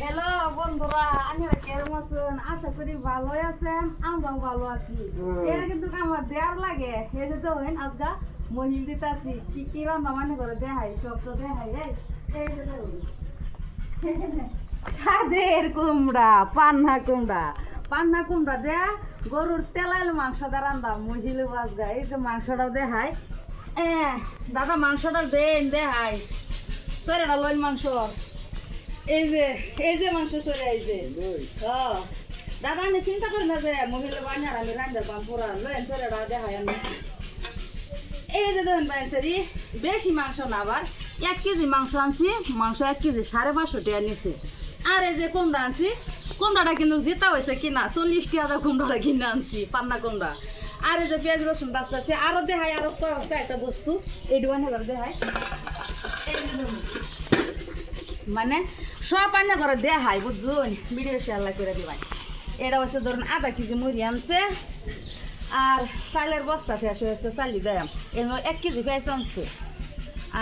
Hello বন্ধুরা, আপনারা কেমন আছেন? আশা করি ভালোই আছেন, আমরাও ভালো আছি। এটা কিন্তু আমার দেয়ার লাগে, এই যে দেখেন আজকা মহিল দিতাছি কি কি রান্না মানে করে দেখাই, সব তো দেখাই। এই যে দেখুন স্বাদের কুমড়া, পান্না কুমড়া দেয়া গরুর তেলাইল মাংস দা রান্দা মহিল বাজগা। এই যে মাংসটাও দেখাই, দাদা মাংসটা দেন দেখাই, সরেটা লইল মাংস, এই যে মাংস চলে আইছে। দাদা আমি চিন্তা করি না যে মহিলা বানার আমি রান্নার পাম পুরা লয়েন চলে দেখাই আমি। এই যে দেখুন বাইসারি বেশি মাংস না, আবার 1 কেজি মাংস আনছি, মাংস 1 কেজি 550 টাকা নিছে। আর এই যে কুমড়া আনছি, কুমড়াটা কিন্তু জেতা হয়েছে কিনা 40 টাকা কুমড়াটা কিনে আনছি, পান্না কুমড়া। আর এই যে পেঁয়াজ রসুন বাঁচতেছে, আরো দেখাই আরো একটা বস্তু এই দোকানে করে দেখাই। মানে সব পান্না করে দেখাই বুঝুন, ভিডিও শেয়ার করে দিবাই। এটা হচ্ছে ধরুন আধা কেজি মুড়ি আনছে, আর চালের বস্তা শেষ হয়েছে, চালি দেয়াম এর 1 কেজি পেঁয়াজ আনছে।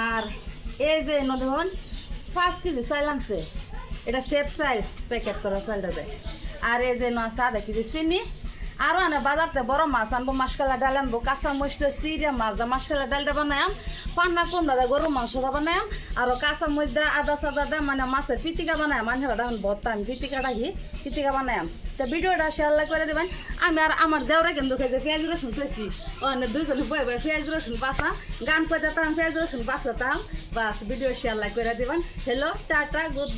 আর এই যে ধরুন 5 কেজি চাল আনছে, এটা সেফ চাল প্যাকেট করা চালটা দেয়। আর এই যে আছে আধা কেজি চিনি। আরও আনে বাজারতে বড় মাছ আনবো, মাসকালা ডাল আনবো, কাঁচা মরিচটা চিড়ে মাছ দা মাসকালা ডালটা বানায়াম, পান্না কুমড়া দা গরুর মাংসটা বানায়াম, আর কাঁচা মরিচ দা আদা সাদা দা মানে মাছের পিটিকা বানায়াম। মানুষের এখন ভর্তা আমি পিটিকা বানায়াম। তো ভিডিওটা শেয়ার করে দেবেন। আমি আর আমার দেওরা কিন্তু খেয়েছে পেঁয়াজ রসুন খেয়েছি, দুইজনে বয়ে বয়ে পেঁয়াজ রসুন বাসা গান করে দিতাম, পেঁয়াজ রসুন বাসাতাম। বাস ভিডিও শেয়ার করে দেবেন। Hello tata good.